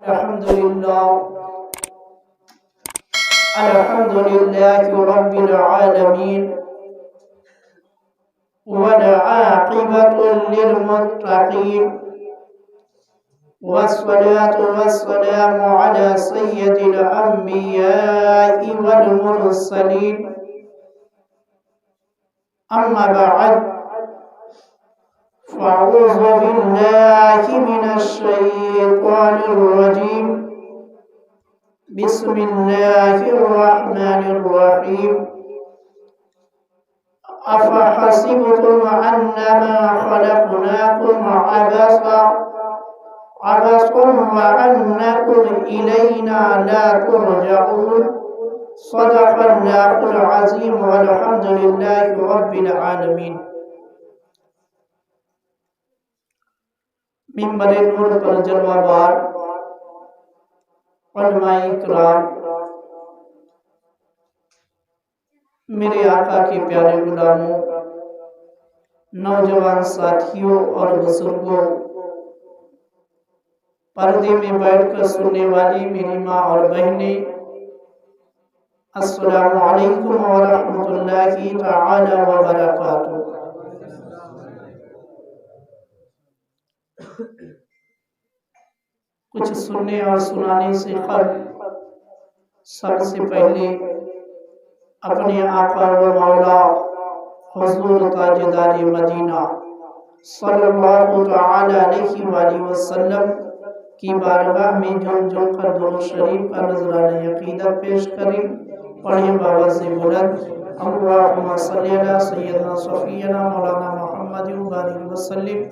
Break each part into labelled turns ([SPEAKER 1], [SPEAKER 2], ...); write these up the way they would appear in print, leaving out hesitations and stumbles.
[SPEAKER 1] الحمد لله رب العالمين والعاقبة للمتقين والصلاة والسلام على سيد الأنبياء والمرسلين أما بعد فأعوذ بالله من الشيطان الرجيم بسم الله الرحمن الرحيم أفحسبتم أنما خلقناكم عبثا وأنكم إلينا لا ترجعون صدق الله العظيم والحمد لله رب العالمين۔ منبر نور پر جلوہ بار علماء کرام، میرے آقا کے پیارے غلاموں، نوجوان ساتھیوں اور بزرگوں، پردے میں بیٹھ کر سننے والی میری ماں اور بہنیں، السلام علیکم ورحمۃ اللہ تعالی وبرکاتہ۔ کچھ سننے اور سنانے سے قبل سب سے پہلے اپنے آقا و مولا حضور تاجدار مدینہ صلی اللہ تعالی علیہ وآلہ وسلم کی بارگاہ میں جھوم جھوم کر درود شریف کا نذرانہ عقیدت پیش کریں۔ پڑھیں باوز بلند، اللہم صلی علی سیدنا صفینا مولانا محمد وبارک وسلم،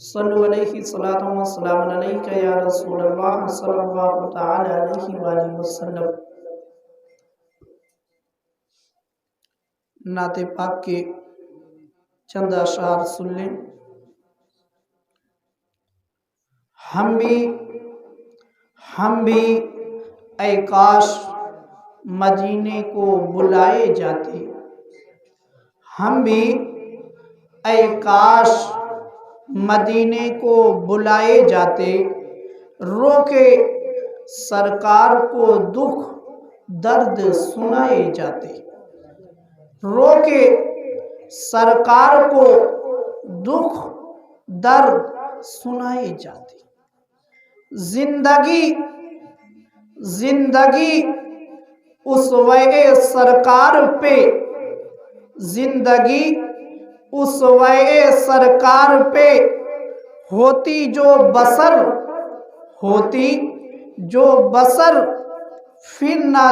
[SPEAKER 1] صلو علیہ صلاۃ و سلام علیک یا رسول اللہ صلی اللہ تعالی علیہ وآلہ وسلم۔ نعت پاک کے چند اشعار سن لیں۔ ہم بھی اے کاش مدینے کو بلائے جاتے، ہم بھی اے کاش مدینے کو بلائے جاتے، رو کے سرکار کو دکھ درد سنائے جاتے، رو کے سرکار کو دکھ درد سنائے جاتے۔ زندگی اسوے سرکار پہ، زندگی اسوے سرکار پہ ہوتی جو بسر پھر نہ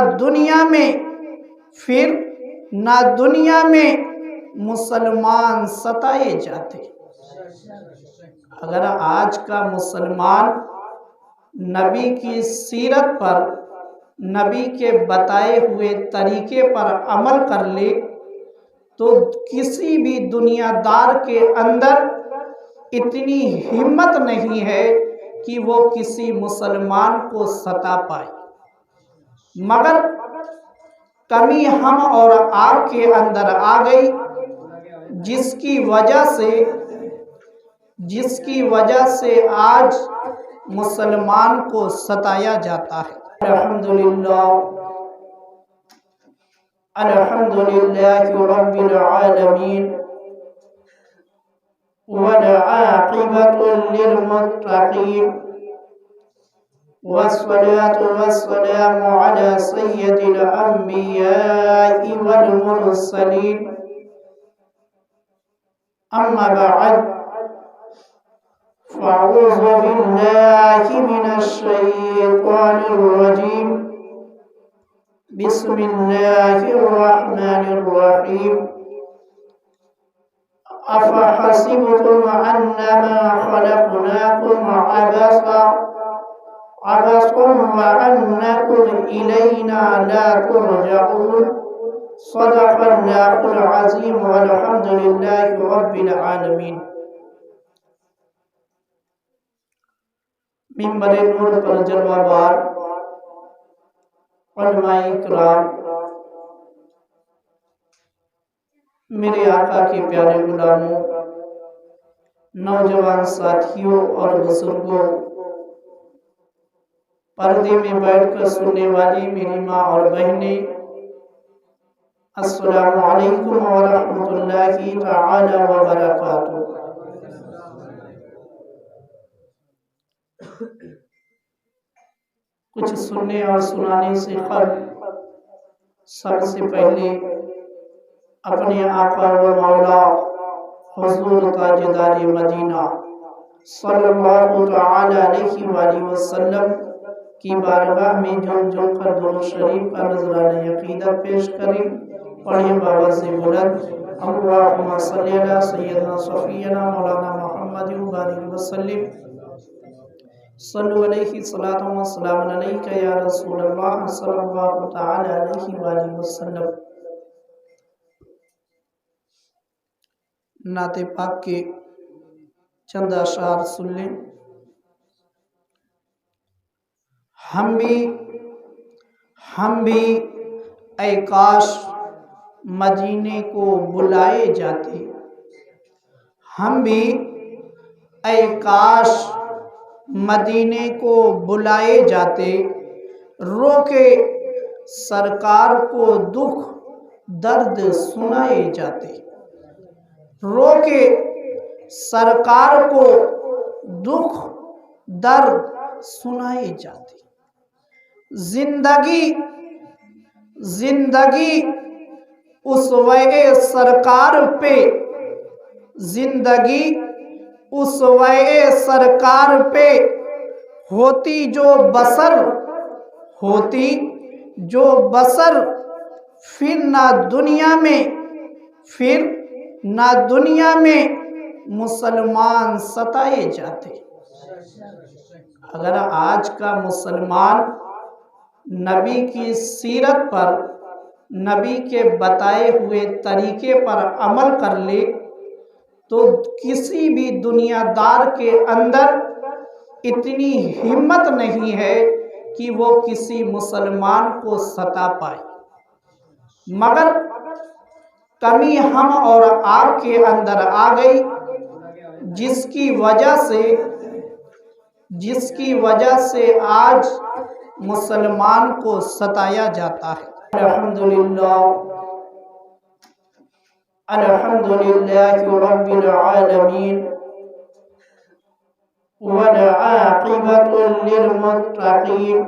[SPEAKER 1] دنیا میں مسلمان ستائے جاتے۔ اگر آج کا مسلمان نبی کی سیرت پر، نبی کے بتائے ہوئے طریقے پر عمل کر لے تو کسی بھی دنیا دار کے اندر اتنی ہمت نہیں ہے کہ وہ کسی مسلمان کو ستا پائے، مگر کمی ہم اور آپ کے اندر آ گئی، جس کی وجہ سے آج مسلمان کو ستایا جاتا ہے۔ الحمدللہ رب العالمین والعاقبة للمتقين والصلاة والسلام على سيد الأنبياء والمرسلين أما بعد فأعوذ بالله من الشيطان الرجيم بسم الله الرحمن الرحيم أفحسبتم أنما خلقناكم عبثا وأنكم إلينا لا ترجعون صدق الله العظيم والحمد لله رب العالمين۔ منبر نور پر جلوہ بار علماء کرام، میرے آقا کے پیارے غلاموں، نوجوان ساتھیوں اور بزرگوں، پردے میں بیٹھ کر سننے والی میری ماں اور بہنیں، السلام علیکم ورحمۃ اللہ تعالی وبرکاتہ۔ کچھ سننے اور سنانے سے قبل سب سے پہلے اپنے آقا و مولا حضور تاجدار مدینہ صلی اللہ تعالی علیہ وآلہ وسلم کی بارگاہ میں جھوم جھوم کر درود شریف کا نذرانہ عقیدت پیش کریں۔ پڑھیں باوز بلند، اللہم صلی علی سیدنا صفینا مولانا محمد وبارک وسلم، صلو علیہ صلاۃ و سلام علیک یا رسول اللہ صلی اللہ تعالی علیہ وآلہ وسلم۔ نعت پاک کے چند اشعار سن لیں۔ ہم بھی اے کاش مدینے کو بلائے جاتے، ہم بھی اے کاش مدینے کو بلائے جاتے، رو کے سرکار کو دکھ درد سنائے جاتے، رو کے سرکار کو دکھ درد سنائے جاتے۔ زندگی اسوے سرکار پہ، زندگی اسوے سرکار پہ ہوتی جو بسر پھر نہ دنیا میں مسلمان ستائے جاتے۔ اگر آج کا مسلمان نبی کی سیرت پر، نبی کے بتائے ہوئے طریقے پر عمل کر لے تو کسی بھی دنیا دار کے اندر اتنی ہمت نہیں ہے کہ وہ کسی مسلمان کو ستا پائے، مگر کمی ہم اور آپ کے اندر آ گئی، جس کی وجہ سے آج مسلمان کو ستایا جاتا ہے۔ الحمدللہ رب العالمین والعاقبۃ للمتقین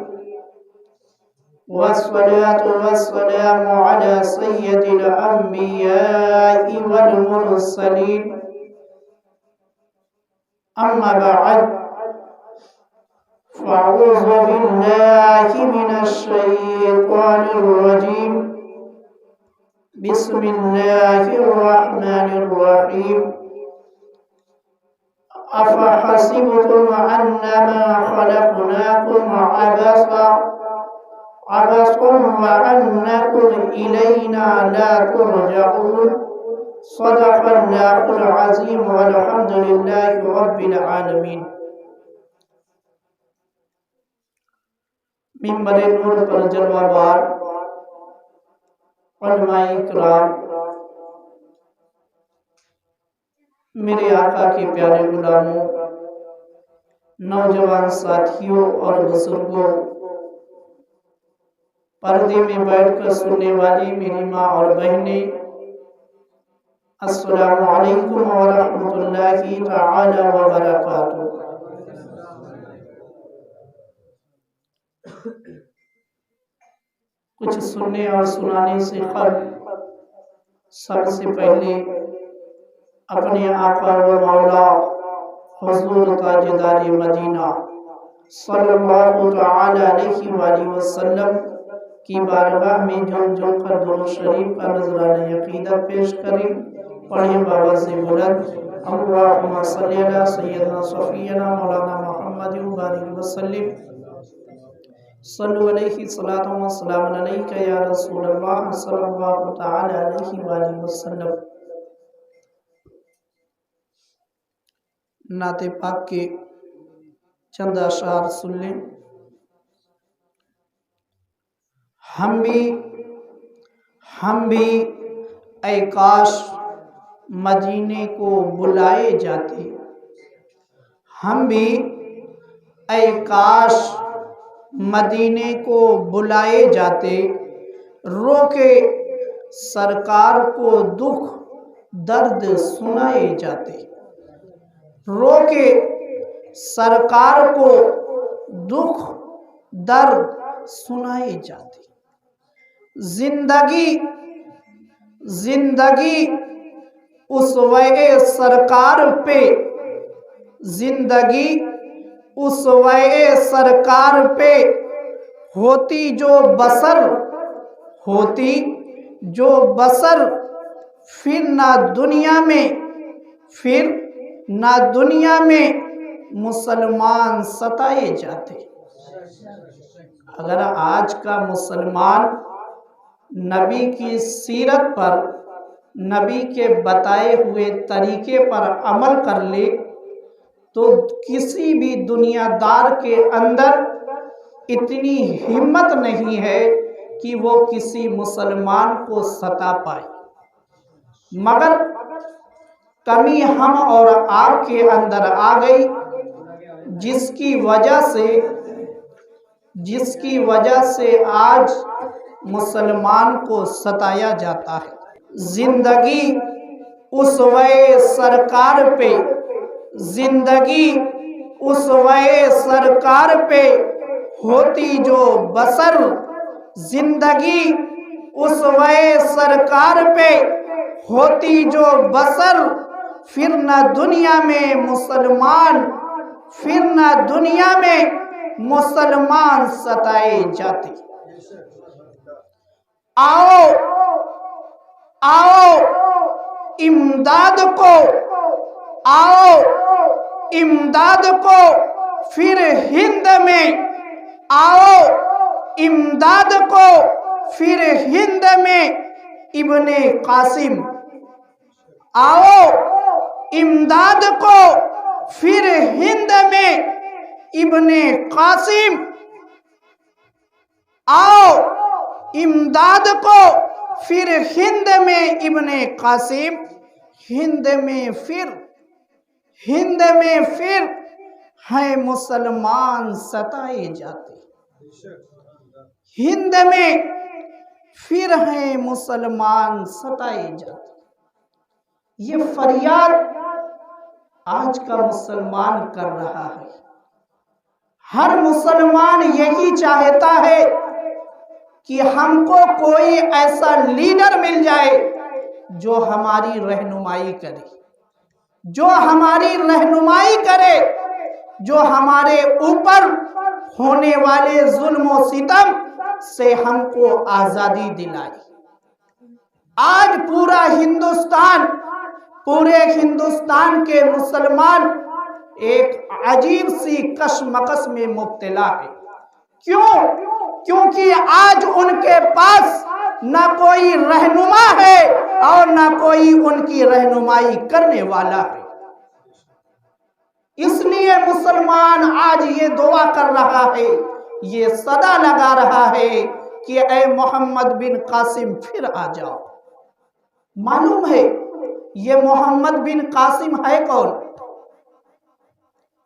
[SPEAKER 1] والصلاة والسلام علی سید الانبیاء والمرسلین، اما بعد فاعوذ باللہ من الشیطان الرجیم، بسم اللہ الرحمن الرحیم۔ افحسبتم انما خلقناکم عبثا وانکم الینا لا ترجعون، صدق اللہ العظیم والحمد للہ رب العالمین۔ منبر نور پر جلوہ بار علماء اکرام، میرے آقا کے پیارے غلاموں، نوجوان ساتھیوں اور بزرگوں، پردے میں بیٹھ کر سننے والی میری ماں اور بہنیں، السلام علیکم ورحمۃ اللہ تعالی وبرکاتہ۔ کچھ سننے اور سنانے سے قبل سب سے پہلے اپنے آقا و مولا حضور تاجدار مدینہ صلی اللہ تعالی علیہ وآلہ وسلم کی بارگاہ میں جھوم جھوم کر درود شریف کا نذرانہ عقیدت پیش کریں۔ پڑھیں باوز بلند، اللہم صلی علی سیدنا صفینا مولانا محمد وبارک وسلم، صلو علیہ صلاۃ و سلام علیک یا رسول اللہ صلی اللہ تعالی علیہ وآلہ وسلم۔ نعت پاک کے چند اشعار سن لیں۔ ہم بھی اے کاش مدینے کو بلائے جاتے، ہم بھی اے کاش مدینے کو بلائے جاتے، رو کے سرکار کو دکھ درد سنائے جاتے، رو کے سرکار کو دکھ درد سنائے جاتے۔ زندگی اسوہ سرکار پہ، زندگی اسوہ سرکار پہ ہوتی جو بسر، ہوتی جو بسر، پھر نہ دنیا میں مسلمان ستائے جاتے۔ اگر آج کا مسلمان نبی کی سیرت پر، نبی کے بتائے ہوئے طریقے پر عمل کر لے تو کسی بھی دنیا دار کے اندر اتنی ہمت نہیں ہے کہ وہ کسی مسلمان کو ستا پائے، مگر کمی ہم اور آپ کے اندر آ گئی، جس کی وجہ سے آج مسلمان کو ستایا جاتا ہے۔ زندگی اسوہ سرکار پہ، زندگی اسوہ سرکار پہ ہوتی جو بسر، زندگی اسوہ سرکار پہ ہوتی جو بسر، پھر نہ دنیا میں مسلمان ستائے جاتے۔ آؤ امداد کو، آؤ امداد کو پھر ہند میں، آؤ امداد کو پھر ہند میں ابن قاسم، آؤ امداد کو پھر ہند میں ابن قاسم، آؤ امداد کو پھر ہند میں ابن قاسم، ہند میں پھر ہے مسلمان ستائے جاتے، ہند میں پھر ہے مسلمان ستائے جاتے۔ یہ فریاد آج کا مسلمان کر رہا ہے۔ ہر مسلمان یہی چاہتا ہے کہ ہم کو کوئی ایسا لیڈر مل جائے جو ہماری رہنمائی کرے، جو ہماری رہنمائی کرے، جو ہمارے اوپر ہونے والے ظلم و ستم سے ہم کو آزادی دلائے۔ آج پورے ہندوستان کے مسلمان ایک عجیب سی کشمکش میں مبتلا ہے۔ کیونکہ آج ان کے پاس نہ کوئی رہنما ہے اور نہ کوئی ان کی رہنمائی کرنے والا ہے۔ اس لیے مسلمان آج یہ دعا کر رہا ہے، یہ صدا لگا رہا ہے کہ اے محمد بن قاسم پھر آ جاؤ۔ معلوم ہے یہ محمد بن قاسم ہے کون؟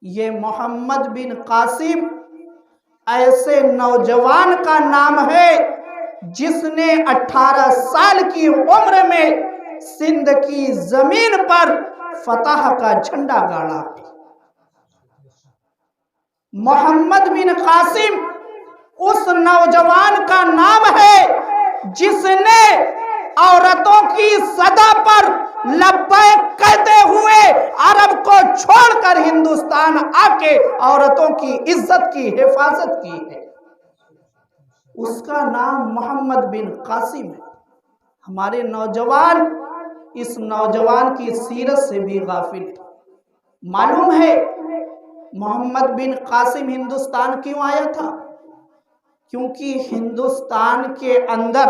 [SPEAKER 1] یہ محمد بن قاسم ایسے نوجوان کا نام ہے جس نے 18 سال کی عمر میں سندھ کی زمین پر فتح کا جھنڈا گاڑا۔ محمد بن قاسم اس نوجوان کا نام ہے جس نے عورتوں کی صدا پر لبیک کہتے ہوئے عرب کو چھوڑ کر ہندوستان آ کے عورتوں کی عزت کی حفاظت کی ہے۔ اس کا نام محمد بن قاسم ہے۔ ہمارے نوجوان اس نوجوان کی سیرت سے بھی غافل ہے۔ معلوم ہے محمد بن قاسم ہندوستان کیوں آیا تھا؟ کیونکہ ہندوستان کے اندر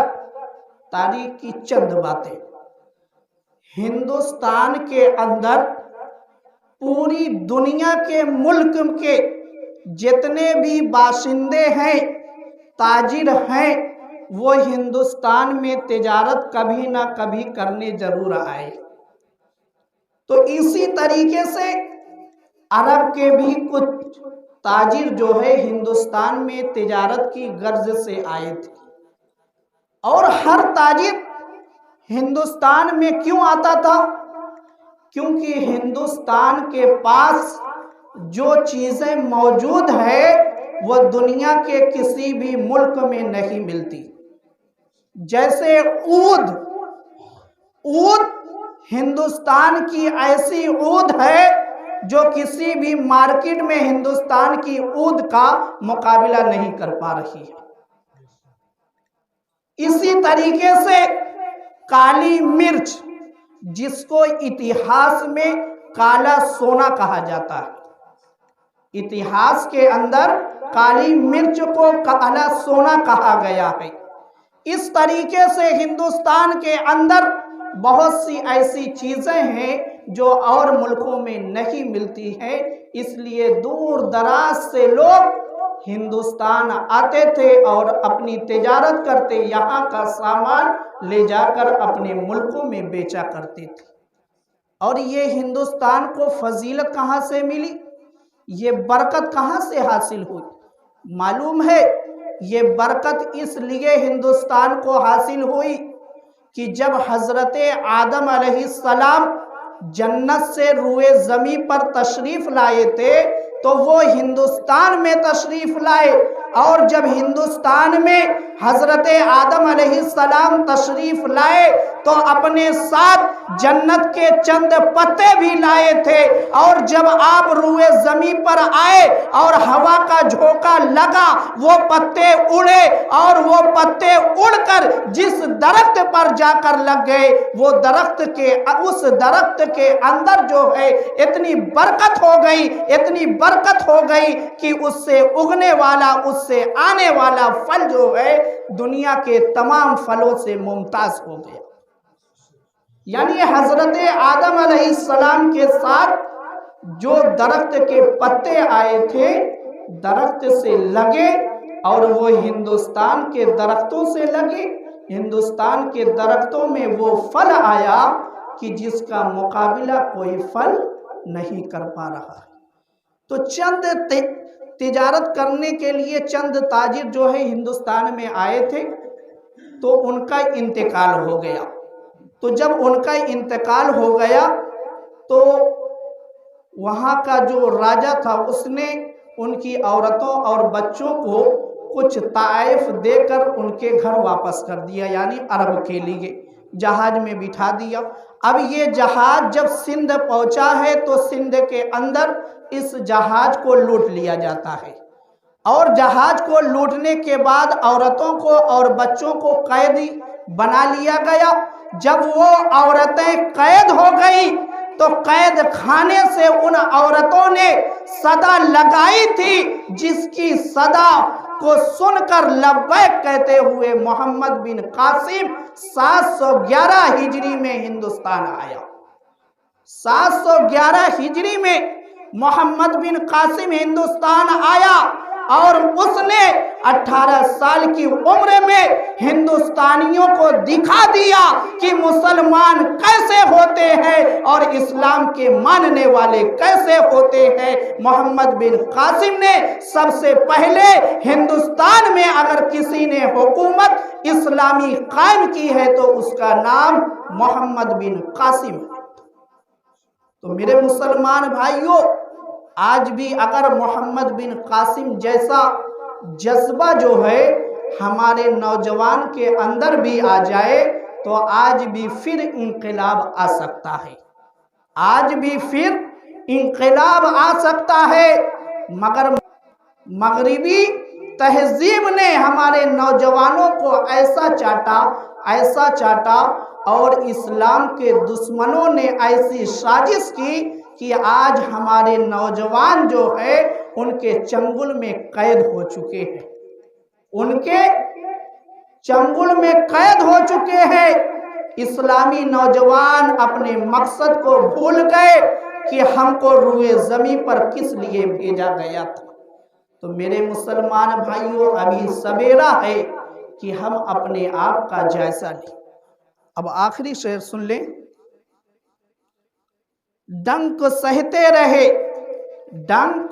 [SPEAKER 1] تاریخ کی چند باتیں، ہندوستان کے اندر پوری دنیا کے ملک کے جتنے بھی باشندے ہیں، تاجر ہیں، وہ ہندوستان میں تجارت کبھی نہ کبھی کرنے ضرور آئے۔ تو اسی طریقے سے عرب کے بھی کچھ تاجر جو ہے ہندوستان میں تجارت کی غرض سے آئے تھے، اور ہر تاجر ہندوستان میں کیوں آتا تھا؟ کیونکہ ہندوستان کے پاس جو چیزیں موجود ہے وہ دنیا کے کسی بھی ملک میں نہیں ملتی۔ جیسے عود ہندوستان کی ایسی عود ہے جو کسی بھی مارکیٹ میں ہندوستان کی عود کا مقابلہ نہیں کر پا رہی ہے۔ اسی طریقے سے کالی مرچ، جس کو اتہاس میں کالا سونا کہا جاتا ہے، اتہاس کے اندر کالی مرچ کو کالا سونا کہا گیا ہے۔ اس طریقے سے ہندوستان کے اندر بہت سی ایسی چیزیں ہیں جو اور ملکوں میں نہیں ملتی ہیں، اس لیے دور دراز سے لوگ ہندوستان آتے تھے اور اپنی تجارت کرتے، یہاں کا سامان لے جا کر اپنے ملکوں میں بیچا کرتے تھے۔ اور یہ ہندوستان کو فضیلت کہاں سے ملی؟ یہ برکت کہاں سے حاصل ہوئی؟ معلوم ہے یہ برکت اس لیے ہندوستان کو حاصل ہوئی کہ جب حضرت آدم علیہ السلام جنت سے روئے زمین پر تشریف لائے تھے تو وہ ہندوستان میں تشریف لائے، اور جب ہندوستان میں حضرت آدم علیہ السلام تشریف لائے تو اپنے ساتھ جنت کے چند پتے بھی لائے تھے، اور جب آپ روئے زمین پر آئے اور ہوا کا جھونکا لگا، وہ پتے اڑے، اور وہ پتے اڑ کر جس درخت پر جا کر لگ گئے، وہ اس درخت کے اندر جو ہے اتنی برکت ہو گئی، اتنی برکت ہو گئی کہ اس سے اگنے والا، اس سے آنے والا پھل جو ہے دنیا کے تمام پھلوں سے ممتاز ہو گیا۔ یعنی حضرت آدم علیہ السلام کے ساتھ جو درخت کے پتے آئے تھے درخت سے لگے، اور وہ ہندوستان کے درختوں سے لگے، ہندوستان کے درختوں میں وہ پھل آیا کہ جس کا مقابلہ کوئی پھل نہیں کر پا رہا ہے۔ تو چند تجارت کرنے کے لیے چند تاجر جو ہے ہندوستان میں آئے تھے، تو ان کا انتقال ہو گیا۔ تو جب ان کا انتقال ہو گیا تو وہاں کا جو راجہ تھا اس نے ان کی عورتوں اور بچوں کو کچھ تحائف دے کر ان کے گھر واپس کر دیا، یعنی عرب کے لیے جہاز میں بٹھا دیا۔ اب یہ جہاز جب سندھ پہنچا ہے تو سندھ کے اندر اس جہاز کو لوٹ لیا جاتا ہے، اور جہاز کو لوٹنے کے بعد عورتوں کو اور بچوں کو قیدی بنا لیا گیا۔ جب وہ عورتیں قید ہو گئی تو قید خانے سے ان عورتوں نے صدا لگائی تھی، جس کی صدا کو سن کر لبیک کہتے ہوئے محمد بن قاسم 711 ہجری میں ہندوستان آیا۔ 711 ہجری میں محمد بن قاسم ہندوستان آیا، اور اس نے 18 سال کی عمر میں ہندوستانیوں کو دکھا دیا کہ مسلمان کیسے ہوتے ہیں اور اسلام کے ماننے والے کیسے ہوتے ہیں۔ محمد بن قاسم نے سب سے پہلے ہندوستان میں اگر کسی نے حکومت اسلامی قائم کی ہے تو اس کا نام محمد بن قاسم ہے۔ تو میرے مسلمان بھائیوں، آج بھی اگر محمد بن قاسم جیسا جذبہ جو ہے ہمارے نوجوان کے اندر بھی آ جائے تو آج بھی پھر انقلاب آ سکتا ہے، آج بھی پھر انقلاب آ سکتا ہے۔ مگر مغربی تہذیب نے ہمارے نوجوانوں کو ایسا چاٹا اور اسلام کے دشمنوں نے ایسی سازش کی کہ آج ہمارے نوجوان جو ہے ان کے چنگل میں قید ہو چکے ہیں، ان کے چنگل میں قید ہو چکے ہیں۔ اسلامی نوجوان اپنے مقصد کو بھول گئے کہ ہم کو روئے زمین پر کس لیے بھیجا گیا تھا۔ تو میرے مسلمان بھائیوں، ابھی سویرا ہے کہ ہم اپنے آپ کا جائزہ لیں۔ اب آخری شعر سن لیں۔ ڈنک سہتے رہے، ڈنک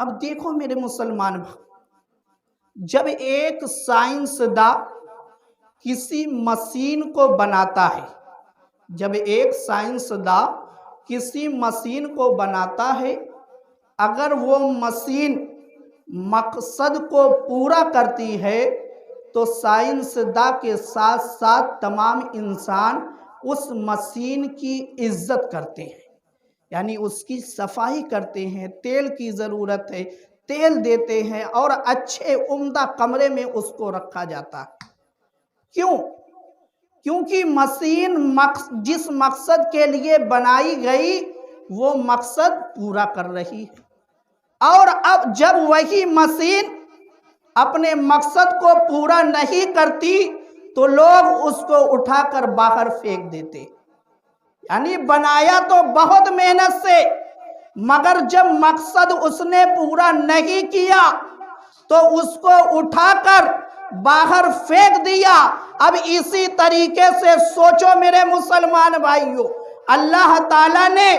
[SPEAKER 1] اب دیکھو میرے مسلمان بھائی، جب ایک سائنسداں کسی مشین کو بناتا ہے، جب ایک سائنسداں کسی مشین کو بناتا ہے، اگر وہ مشین مقصد کو پورا کرتی ہے تو سائنسداں کے ساتھ ساتھ تمام انسان اس مشین کی عزت کرتے ہیں، یعنی اس کی صفائی کرتے ہیں، تیل کی ضرورت ہے تیل دیتے ہیں، اور اچھے عمدہ کمرے میں اس کو رکھا جاتا ہے۔ کیوں؟ کیونکہ مشین جس مقصد کے لیے بنائی گئی وہ مقصد پورا کر رہی ہے، اور اب جب وہی مشین اپنے مقصد کو پورا نہیں کرتی تو لوگ اس کو اٹھا کر باہر پھینک دیتے، یعنی بنایا تو بہت محنت سے، مگر جب مقصد اس نے پورا نہیں کیا تو اس کو اٹھا کر باہر پھینک دیا۔ اب اسی طریقے سے سوچو میرے مسلمان بھائیوں، اللہ تعالیٰ نے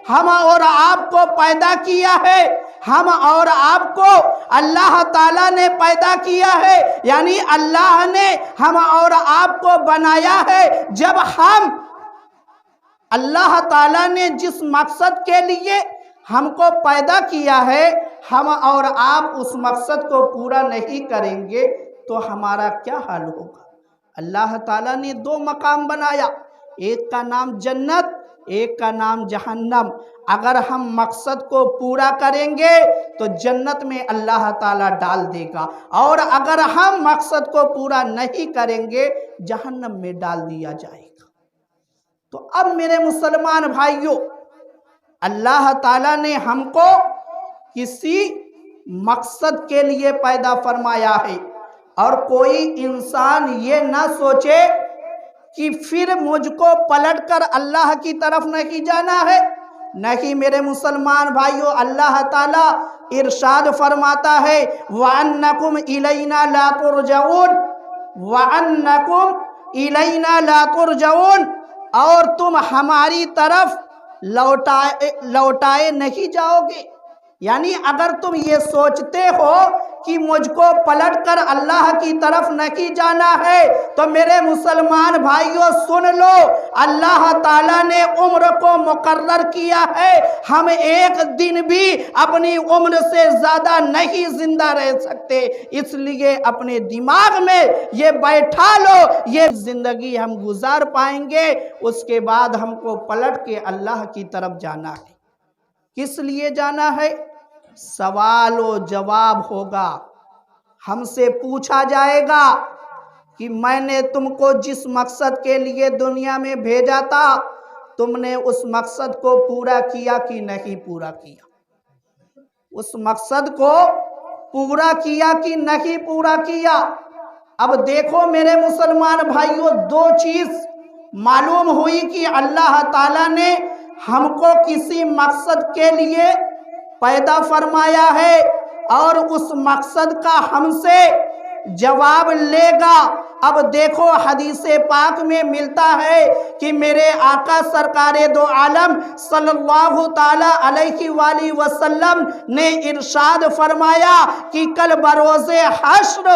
[SPEAKER 1] ہم اور آپ کو پیدا کیا ہے، ہم اور آپ کو اللہ تعالیٰ نے پیدا کیا ہے، یعنی اللہ نے ہم اور آپ کو بنایا ہے۔ جب ہم اللہ تعالیٰ نے جس مقصد کے لیے ہم کو پیدا کیا ہے، ہم اور آپ اس مقصد کو پورا نہیں کریں گے تو ہمارا کیا حال ہوگا؟ اللہ تعالیٰ نے دو مقام بنایا، ایک کا نام جنت، ایک کا نام جہنم۔ اگر ہم مقصد کو پورا کریں گے تو جنت میں اللہ تعالیٰ ڈال دے گا، اور اگر ہم مقصد کو پورا نہیں کریں گے جہنم میں ڈال دیا جائے گا۔ تو اب میرے مسلمان بھائیوں، اللہ تعالیٰ نے ہم کو کسی مقصد کے لیے پیدا فرمایا ہے، اور کوئی انسان یہ نہ سوچے کہ پھر مجھ کو پلٹ کر اللہ کی طرف نہیں جانا ہے۔ نہیں میرے مسلمان بھائیوں، اللہ تعالیٰ ارشاد فرماتا ہے وَأَنَّكُمْ إِلَيْنَا لَا تُرْجَعُونَ، وَأَنَّكُمْ إِلَيْنَا لَا تُرْجَعُونَ، اور تم ہماری طرف لوٹائے نہیں جاؤ گے۔ یعنی اگر تم یہ سوچتے ہو کہ مجھ کو پلٹ کر اللہ کی طرف نہیں جانا ہے تو میرے مسلمان بھائیوں سن لو، اللہ تعالیٰ نے عمر کو مقرر کیا ہے، ہم ایک دن بھی اپنی عمر سے زیادہ نہیں زندہ رہ سکتے، اس لیے اپنے دماغ میں یہ بیٹھا لو یہ زندگی ہم گزار پائیں گے، اس کے بعد ہم کو پلٹ کے اللہ کی طرف جانا ہے۔ کس لیے جانا ہے؟ سوال و جواب ہوگا، ہم سے پوچھا جائے گا کہ میں نے تم کو جس مقصد کے لیے دنیا میں بھیجا تھا تم نے اس مقصد کو پورا کیا کہ نہیں پورا کیا؟ اس مقصد کو پورا کیا کہ نہیں پورا کیا؟ اب دیکھو میرے مسلمان بھائیوں، دو چیز معلوم ہوئی کہ اللہ تعالیٰ نے ہم کو کسی مقصد کے لیے پیدا فرمایا ہے، اور اس مقصد کا ہم سے جواب لے گا۔ اب دیکھو حدیث پاک میں ملتا ہے کہ میرے آقا سرکار دو عالم صلی اللہ تعالی علیہ وآلہ وسلم نے ارشاد فرمایا کہ کل بروز حشر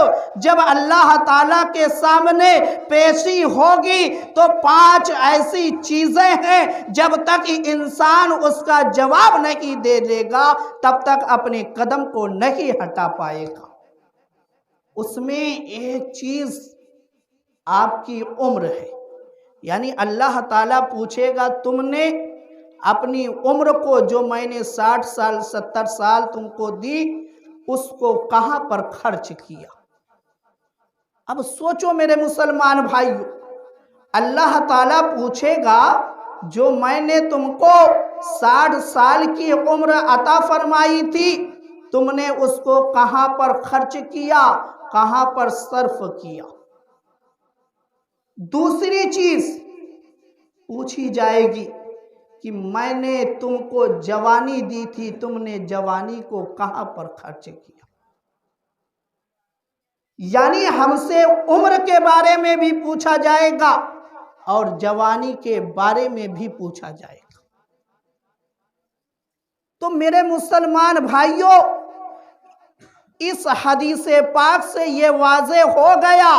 [SPEAKER 1] جب اللہ تعالیٰ کے سامنے پیشی ہوگی تو 5 ایسی چیزیں ہیں جب تک انسان اس کا جواب نہیں دے دے گا تب تک اپنے قدم کو نہیں ہٹا پائے گا۔ اس میں ایک چیز آپ کی عمر ہے، یعنی اللہ تعالیٰ پوچھے گا تم نے اپنی عمر کو جو میں نے 60 سال 70 سال تم کو دی اس کو کہاں پر خرچ کیا؟ اب سوچو میرے مسلمان بھائیو، اللہ تعالیٰ پوچھے گا جو میں نے تم کو 60 سال کی عمر عطا فرمائی تھی تم نے اس کو کہاں پر خرچ کیا، کہاں پر صرف کیا؟ دوسری چیز پوچھی جائے گی کہ میں نے تم کو جوانی دی تھی تم نے جوانی کو کہاں پر خرچ کیا؟ یعنی ہم سے عمر کے بارے میں بھی پوچھا جائے گا اور جوانی کے بارے میں بھی پوچھا جائے گا۔ تو میرے مسلمان بھائیوں، اس حدیث پاک سے یہ واضح ہو گیا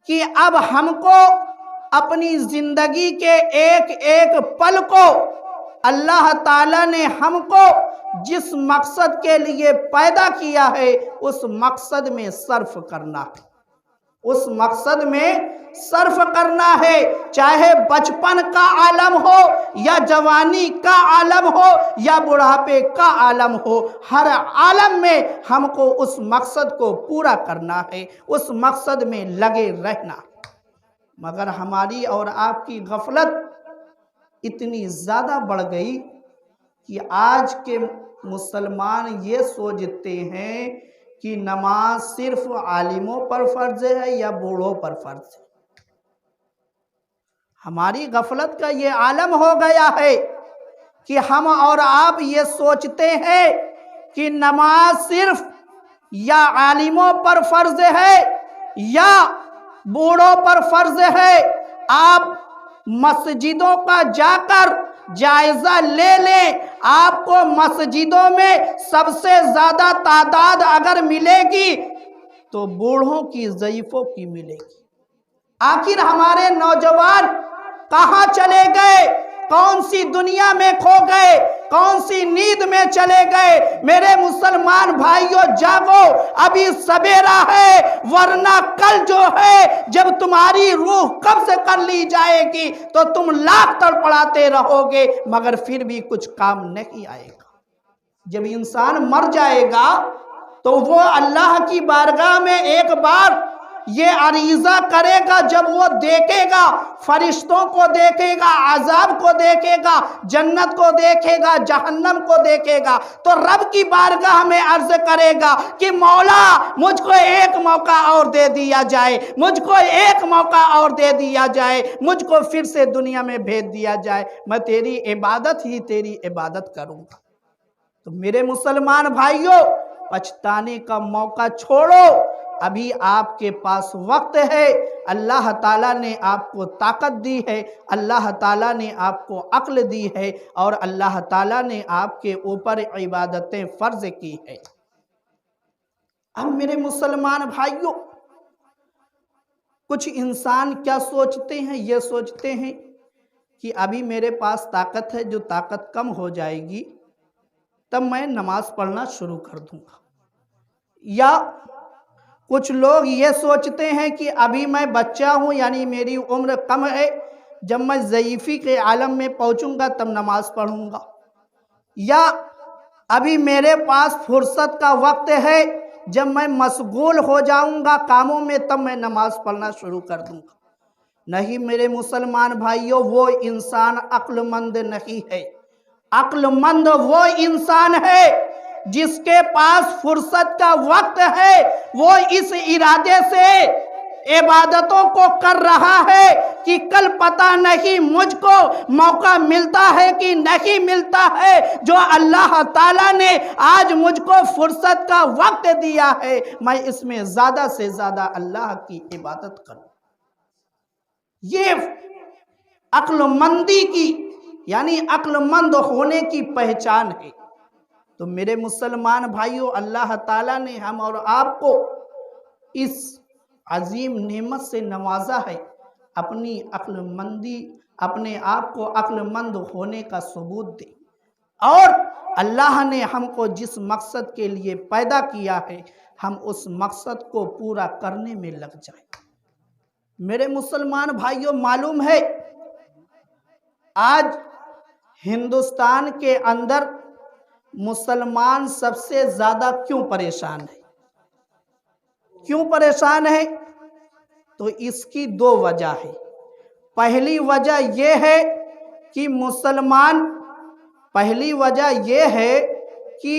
[SPEAKER 1] کہ اب ہم کو اپنی زندگی کے ایک ایک پل کو اللہ تعالیٰ نے ہم کو جس مقصد کے لیے پیدا کیا ہے اس مقصد میں صرف کرنا ہے، اس مقصد میں صرف کرنا ہے، چاہے بچپن کا عالم ہو یا جوانی کا عالم ہو یا بڑھاپے کا عالم ہو، ہر عالم میں ہم کو اس مقصد کو پورا کرنا ہے، اس مقصد میں لگے رہنا۔ مگر ہماری اور آپ کی غفلت اتنی زیادہ بڑھ گئی کہ آج کے مسلمان یہ سوچتے ہیں کہ نماز صرف عالموں پر فرض ہے یا بوڑھوں پر فرض ہے۔ ہماری غفلت کا یہ عالم ہو گیا ہے کہ ہم اور آپ یہ سوچتے ہیں کہ نماز صرف یا عالموں پر فرض ہے یا بوڑھوں پر فرض ہے۔ آپ مسجدوں کا جا کر جائزہ لے لیں، آپ کو مسجدوں میں سب سے زیادہ تعداد اگر ملے گی تو بوڑھوں کی، ضعیفوں کی ملے گی۔ آخر ہمارے نوجوان کہاں چلے گئے؟ کون سی دنیا میں کھو گئے؟ کون سی نیند میں چلے گئے؟ میرے مسلمان بھائیوں جاگو، ابھی سویرا ہے، ورنہ کل جو ہے جب تمہاری روح قبض کر لی جائے گی تو تم لاکھ تڑپڑاتے رہو گے مگر پھر بھی کچھ کام نہیں آئے گا۔ جب انسان مر جائے گا تو وہ اللہ کی بارگاہ میں ایک بار یہ عریضہ کرے گا، جب وہ دیکھے گا، فرشتوں کو دیکھے گا، عذاب کو دیکھے گا، جنت کو دیکھے گا، جہنم کو دیکھے گا، تو رب کی بارگاہ میں عرض کرے گا کہ مولا مجھ کو ایک موقع اور دے دیا جائے، مجھ کو ایک موقع اور دے دیا جائے، مجھ کو پھر سے دنیا میں بھیج دیا جائے، میں تیری عبادت ہی تیری عبادت کروں گا۔ تو میرے مسلمان بھائیوں، پچھتانے کا موقع چھوڑو، ابھی آپ کے پاس وقت ہے۔ اللہ تعالیٰ نے آپ کو طاقت دی ہے، اللہ تعالیٰ نے آپ کو عقل دی ہے، اور اللہ تعالیٰ نے آپ کے اوپر عبادتیں فرض کی ہے۔ اب میرے مسلمان بھائیوں، کچھ انسان کیا سوچتے ہیں؟ یہ سوچتے ہیں کہ ابھی میرے پاس طاقت ہے، جو طاقت کم ہو جائے گی تب میں نماز پڑھنا شروع کر دوں گا۔ یا کچھ لوگ یہ سوچتے ہیں کہ ابھی میں بچہ ہوں، یعنی میری عمر کم ہے، جب میں ضعیفی کے عالم میں پہنچوں گا تب نماز پڑھوں گا۔ یا ابھی میرے پاس فرصت کا وقت ہے، جب میں مشغول ہو جاؤں گا کاموں میں تب میں نماز پڑھنا شروع کر دوں گا۔ نہیں میرے مسلمان بھائیوں، وہ انسان عقل مند نہیں ہے۔ عقل مند وہ انسان ہے جس کے پاس فرصت کا وقت ہے، وہ اس ارادے سے عبادتوں کو کر رہا ہے کہ کل پتہ نہیں مجھ کو موقع ملتا ہے کہ نہیں ملتا ہے، جو اللہ تعالیٰ نے آج مجھ کو فرصت کا وقت دیا ہے میں اس میں زیادہ سے زیادہ اللہ کی عبادت کروں۔ یہ عقل مندی کی، یعنی عقل مند ہونے کی پہچان ہے۔ تو میرے مسلمان بھائیوں، اللہ تعالیٰ نے ہم اور آپ کو اس عظیم نعمت سے نوازا ہے، اپنی عقل مندی، اپنے آپ کو عقل مند ہونے کا ثبوت دے، اور اللہ نے ہم کو جس مقصد کے لیے پیدا کیا ہے ہم اس مقصد کو پورا کرنے میں لگ جائیں۔ میرے مسلمان بھائیوں، معلوم ہے آج ہندوستان کے اندر مسلمان سب سے زیادہ کیوں پریشان ہے؟ کیوں پریشان ہے؟ تو اس کی دو وجہ ہے۔ پہلی وجہ یہ ہے کہ پہلی وجہ یہ ہے کہ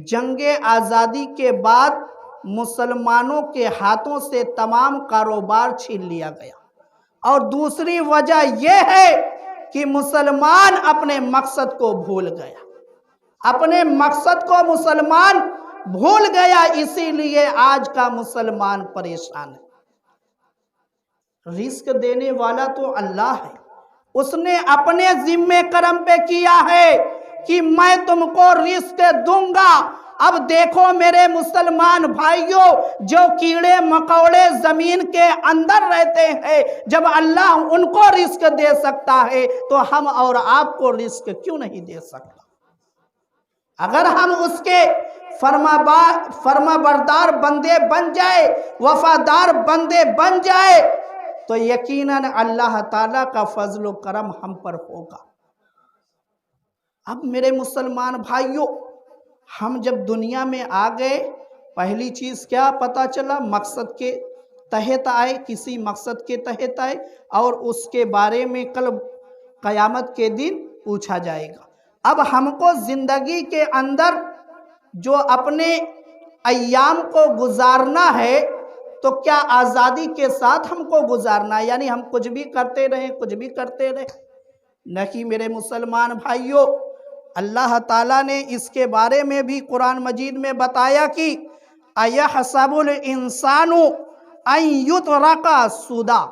[SPEAKER 1] جنگ آزادی کے بعد مسلمانوں کے ہاتھوں سے تمام کاروبار چھین لیا گیا، اور دوسری وجہ یہ ہے کہ مسلمان اپنے مقصد کو بھول گیا، اپنے مقصد کو مسلمان بھول گیا، اسی لیے آج کا مسلمان پریشان ہے۔ رزق دینے والا تو اللہ ہے، اس نے اپنے ذمہ کرم پہ کیا ہے کہ میں تم کو رزق دوں گا، اب دیکھو میرے مسلمان بھائیوں، جو کیڑے مکوڑے زمین کے اندر رہتے ہیں، جب اللہ ان کو رزق دے سکتا ہے تو ہم اور آپ کو رزق کیوں نہیں دے سکتا؟ اگر ہم اس کے فرما بردار بندے بن جائے، وفادار بندے بن جائے، تو یقیناً اللہ تعالیٰ کا فضل و کرم ہم پر ہوگا۔ اب میرے مسلمان بھائیوں، ہم جب دنیا میں آ گئے، پہلی چیز کیا پتا چلا؟ مقصد کے تحت آئے، کسی مقصد کے تحت آئے، اور اس کے بارے میں کل قیامت کے دن پوچھا جائے گا۔ اب ہم کو زندگی کے اندر جو اپنے ایام کو گزارنا ہے، تو کیا آزادی کے ساتھ ہم کو گزارنا ہے؟ یعنی ہم کچھ بھی کرتے رہیں، کچھ بھی کرتے رہیں؟ نہیں میرے مسلمان بھائیوں، اللہ تعالیٰ نے اس کے بارے میں بھی قرآن مجید میں بتایا کہ اَيَحْسَبُ الْإِنسَانُ أَن يُتْرَكَ سُدًى،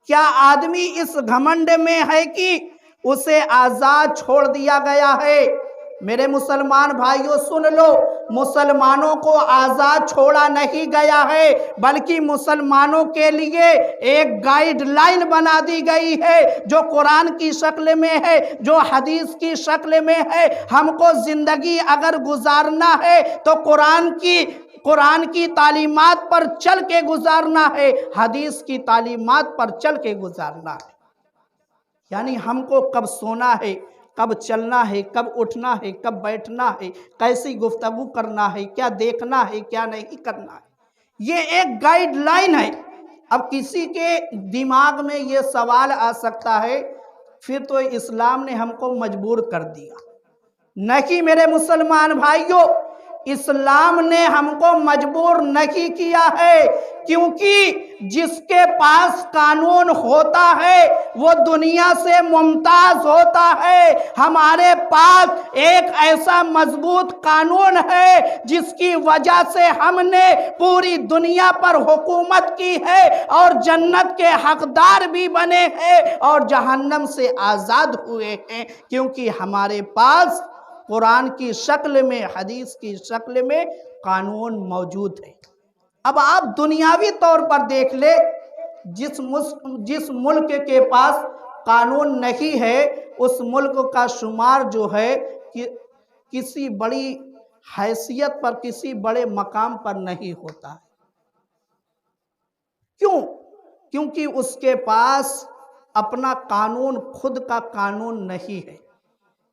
[SPEAKER 1] کیا آدمی اس گھمنڈ میں ہے کہ اسے آزاد چھوڑ دیا گیا ہے؟ میرے مسلمان بھائیوں سن لو، مسلمانوں کو آزاد چھوڑا نہیں گیا ہے، بلکہ مسلمانوں کے لیے ایک گائیڈ لائن بنا دی گئی ہے، جو قرآن کی شکل میں ہے، جو حدیث کی شکل میں ہے۔ ہم کو زندگی اگر گزارنا ہے تو قرآن کی تعلیمات پر چل کے گزارنا ہے، حدیث کی تعلیمات پر چل کے گزارنا ہے۔ یعنی ہم کو کب سونا ہے، کب چلنا ہے، کب اٹھنا ہے، کب بیٹھنا ہے، کیسی گفتگو کرنا ہے، کیا دیکھنا ہے، کیا نہیں کرنا ہے، یہ ایک گائیڈ لائن ہے۔ اب کسی کے دماغ میں یہ سوال آ سکتا ہے، پھر تو اسلام نے ہم کو مجبور کر دیا۔ نہیں میرے مسلمان بھائیوں، اسلام نے ہم کو مجبور نہیں کیا ہے، کیونکہ جس کے پاس قانون ہوتا ہے وہ دنیا سے ممتاز ہوتا ہے۔ ہمارے پاس ایک ایسا مضبوط قانون ہے جس کی وجہ سے ہم نے پوری دنیا پر حکومت کی ہے، اور جنت کے حقدار بھی بنے ہیں اور جہنم سے آزاد ہوئے ہیں، کیونکہ ہمارے پاس قرآن کی شکل میں، حدیث کی شکل میں قانون موجود ہے۔ اب آپ دنیاوی طور پر دیکھ لے، جس ملک کے پاس قانون نہیں ہے، اس ملک کا شمار جو ہے کسی بڑی حیثیت پر، کسی بڑے مقام پر نہیں ہوتا ہے۔ کیوں؟ کیونکہ اس کے پاس اپنا قانون، خود کا قانون نہیں ہے۔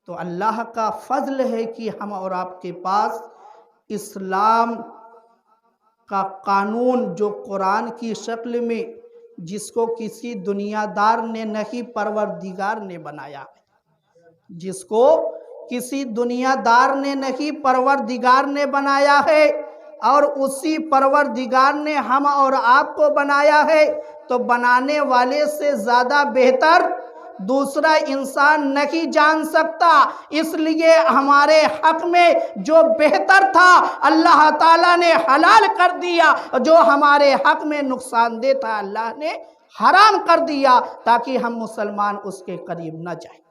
[SPEAKER 1] تو اللہ کا فضل ہے کہ ہم اور آپ کے پاس اسلام کا قانون، جو قرآن کی شکل میں، جس کو کسی دنیا دار نے نہیں، پروردگار نے بنایا ہے، جس کو کسی دنیا دار نے نہیں، پروردگار نے بنایا ہے، اور اسی پروردگار نے ہم اور آپ کو بنایا ہے۔ تو بنانے والے سے زیادہ بہتر دوسرا انسان نہیں جان سکتا، اس لیے ہمارے حق میں جو بہتر تھا اللہ تعالیٰ نے حلال کر دیا، جو ہمارے حق میں نقصان دہ تھا اللہ نے حرام کر دیا، تاکہ ہم مسلمان اس کے قریب نہ جائیں۔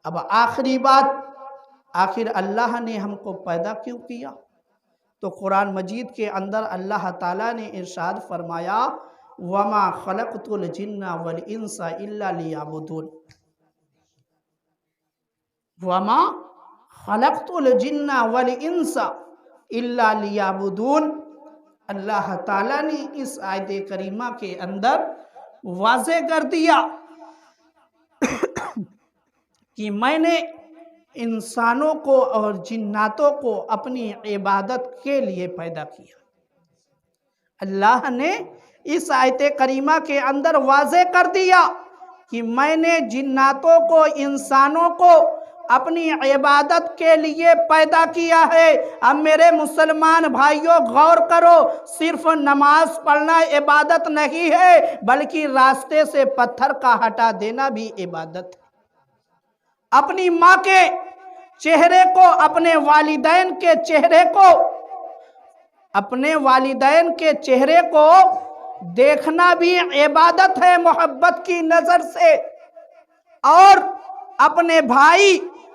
[SPEAKER 1] اب آخری بات، آخر اللہ نے ہم کو پیدا کیوں کیا؟ تو قرآن مجید کے اندر اللہ تعالیٰ نے ارشاد فرمایا، وَمَا خَلَقْتُ الْجِنَّ وَالْإِنسَ إِلَّا لِيَعْبُدُونِ، وَمَا خَلَقْتُ الْجِنَّ وَالْإِنسَ إِلَّا لِيَعْبُدُونِ۔ اللہ تعالیٰ نے اس آیت کریمہ کے اندر واضح کر دیا کہ میں نے انسانوں کو اور جناتوں کو اپنی عبادت کے لیے پیدا کیا۔ اللہ نے اس آیت کریمہ کے اندر واضح کر دیا کہ میں نے جناتوں کو، انسانوں کو اپنی عبادت کے لیے پیدا کیا ہے۔ اب میرے مسلمان بھائیوں غور کرو، صرف نماز پڑھنا عبادت نہیں ہے، بلکہ راستے سے پتھر کا ہٹا دینا بھی عبادت ہے۔ اپنی ماں کے چہرے کو، اپنے والدین کے چہرے کو، اپنے والدین کے چہرے کو دیکھنا بھی عبادت ہے محبت کی نظر سے، اور اپنے بھائی،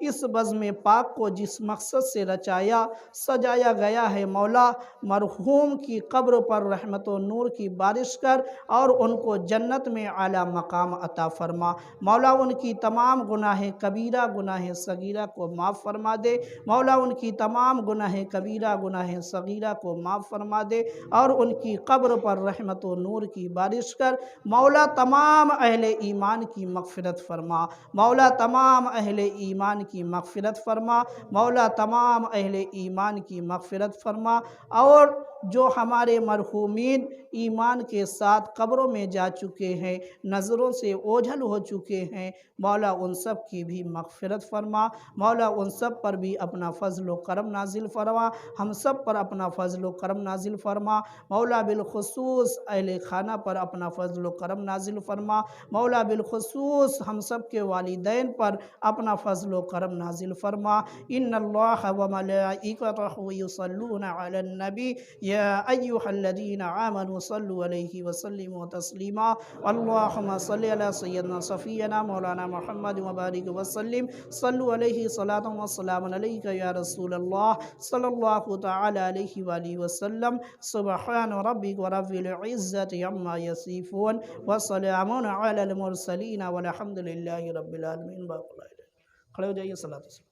[SPEAKER 1] اس بزم پاک کو جس مقصد سے رچایا سجایا گیا ہے مولا مرحوم کی قبر پر رحمت و نور کی بارش کر اور ان کو جنت میں اعلیٰ مقام عطا فرما مولا ان کی تمام گناہ کبیرہ گناہ صغیرہ کو معاف فرما دے مولا ان کی تمام گناہ کبیرہ گناہ صغیرہ کو معاف فرما دے اور ان کی قبر پر رحمت و نور کی بارش کر مولا تمام اہل ایمان کی مغفرت فرما مولا تمام اہل ایمان کی مغفرت فرما مولا تمام اہل ایمان کی مغفرت فرما اور جو ہمارے مرحومین ایمان کے ساتھ قبروں میں جا چکے ہیں نظروں سے اوجھل ہو چکے ہیں مولا ان سب کی بھی مغفرت فرما مولا ان سب پر بھی اپنا فضل و کرم نازل فرما ہم سب پر اپنا فضل و کرم نازل فرما مولا بالخصوص اہل خانہ پر اپنا فضل و کرم نازل فرما مولا بالخصوص ہم سب کے والدین پر اپنا فضل و کرم نازل فرما ان اللہ و ملائکتہ یصلون علی النبی یا ایہا الذین آمنوا صلوا علیہ وسلموا تسلیما اللہم صلی علی سیدنا صفینا مولانا محمد وبارک وسلم صلوا علیہ صلاۃ و سلام علیک یا رسول اللہ صلی اللہ تعالی علیہ وآلہ وسلم سبحان ربک رب العزت عما یصفون وسلام علی المرسلین والحمد للہ رب العالمین کھڑے ہو جائیے صلاۃ